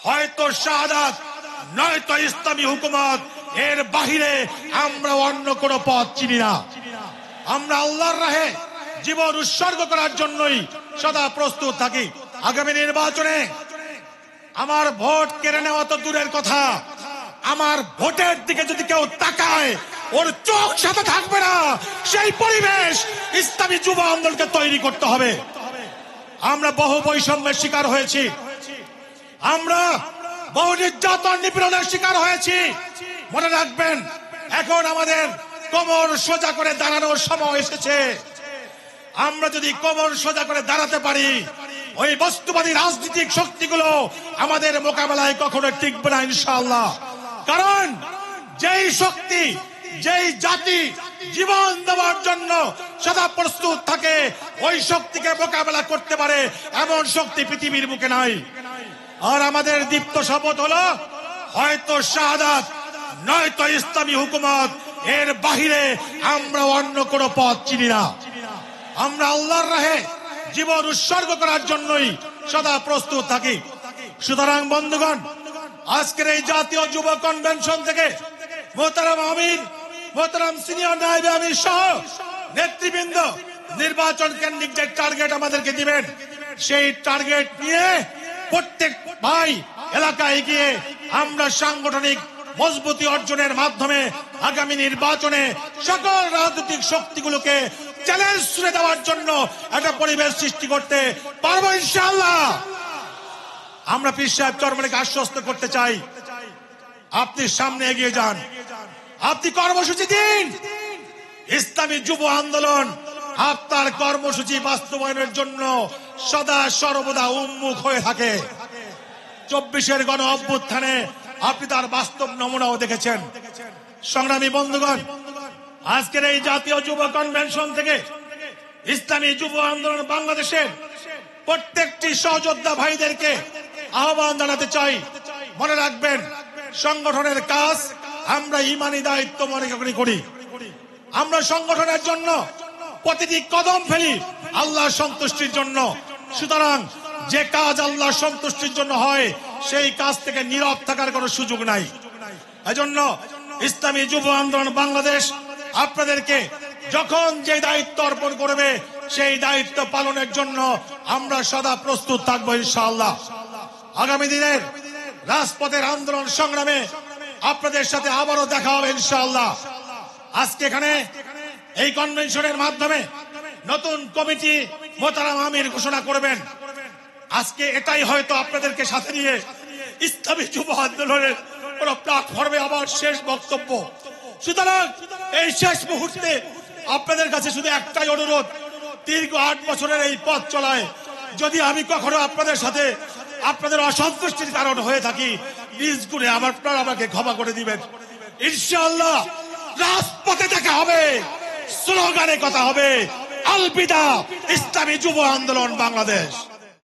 হয়তো শাহাদাত নয়তো ইসলামী হুকুমত, এর বাহিরে আমরা অন্য কোনো পথ চিনি না। আমরা আল্লাহর রাহে জীবন উৎসর্গ করার জন্যই সদা প্রস্তুত থাকি। আগামী নির্বাচনে আমার ভোট কেড়ে নেওয়া তো দূরের কথা, আমার ভোটের দিকে যদি কেউ তাকায় ওর চোখ সাথে থাকবে না। সেই পরিবেশ ইসলামী যুব আন্দোলনকে তৈরি করতে হবে। আমরা বহু বৈষম্যের শিকার হয়েছি, আমরা বহু নির্যাতন নিপীড়নের শিকার হয়েছি। মনে রাখবেন, এখন আমাদের কোমর সোজা করে দাঁড়ানোর সময় এসেছে। আমরা যদি কোমর সোজা করে দাঁড়াতে পারি, ওই বস্তুবাদী রাজনৈতিক শক্তিগুলো আমাদের মোকাবেলায় কখনো টিকবে না ইনশাআল্লাহ। কারণ যেই শক্তি, যেই জাতি জীবন দেওয়ার জন্য সদা প্রস্তুত থাকে, ওই শক্তিকে মোকাবেলা করতে পারে এমন শক্তি পৃথিবীর বুকে নাই। আর আমাদের দীপ্ত শপথ হলো হয়তো শাহাদাত নয়তো ইসলামী হুকুমত, এর বাহিরে আমরা অন্য কোনো পথ চিনি না। আমরা আল্লাহর রাহে জীবন উৎসর্গ করার জন্যই সদা প্রস্তুত থাকি। সুতরাং বন্ধুগণ, আজকের এই জাতীয় যুব কনভেনশন থেকে মোহতারাম আমির, মোহতারাম সিনিয়র নায়েবে আমির সহ নেতৃবৃন্দ নির্বাচন কেন্দ্রিক যে টার্গেট আমাদেরকে দিবেন, সেই টার্গেট নিয়ে প্রত্যেক ভাই এলাকায় গিয়ে আমরা সাংগঠনিক মজবুতি অর্জনের মাধ্যমে আগামী নির্বাচনে সকল রাজনৈতিক শক্তিগুলোকে চ্যালেঞ্জ ছুড়ে দেওয়ার জন্য একটা পরিবেশ সৃষ্টি করতে পারবো ইনশাআল্লাহ। আমরা পীর সাহেব চরমনাইকে আশ্বস্ত করতে চাই, আপনি সামনে এগিয়ে যান, আপনি কর্মসূচি দিন। ইসলামী যুব আন্দোলন আপনার কর্মসূচি বাস্তবায়নের জন্য সদা সর্বদা উন্মুখ হয়ে থাকে। 24-এর গণ অভ্যুত্থানে আপনি তার বাস্তব নমুনাও দেখেছেন। সংগ্রামী বন্ধুগণ, আজকের এই জাতীয় যুব কনভেনশন থেকে ইসলামী যুব আন্দোলন বাংলাদেশের প্রত্যেকটি সহযোদ্ধা ভাইদেরকে আহ্বান জানাতে চাই। মনে রাখবেন, সংগঠনের কাজ আমরা ইমানি দায়িত্ব মনে করি। আমরা সংগঠনের জন্য প্রতিটি কদম ফেলি আল্লাহর সন্তুষ্টির জন্য। সুতরাং যে কাজ আল্লাহর সন্তুষ্টির জন্য হয়, সেই কাজ থেকে নীরব থাকার কোনো সুযোগ নাই। এজন্য ইসলামী যুব আন্দোলন বাংলাদেশ আপনাদেরকে যখন যে দায়িত্ব অর্পণ করবে, সেই দায়িত্ব পালনের জন্য আমরা সদা প্রস্তুত থাকবো ইনশাআল্লাহ। আগামী দিনের রাজপথের আন্দোলন সংগ্রামে আপনাদের সাথে আবারও দেখা হবে ইনশাআল্লাহ। আজকে এখানে এই কনভেনশনের মাধ্যমে নতুন কমিটি মোহতারাম আমির ঘোষণা করবেন। আজকে এটাই হয়তো আপনাদেরকে সাথে নিয়ে ইসলামী যুব আন্দোলনের কোন প্ল্যাটফর্মে আমার শেষ বক্তব্য। সুতরাং এই শেষ মুহূর্তে আপনাদের কাছে শুধু একটাই অনুরোধ, দীর্ঘ 8 বছরের এই পথ চলায় যদি আমি কখনো আপনাদের সাথে আপনাদের অসন্তুষ্টির কারণ হয়ে থাকি, নিজ গুণে আপনারা আমাকে ক্ষমা করে দিবেন। ইনশাআল্লাহ রাজপথে দেখা হবে, স্লোগানে কথা হবে। আল বিদা ইসলামী যুব আন্দোলন বাংলাদেশ।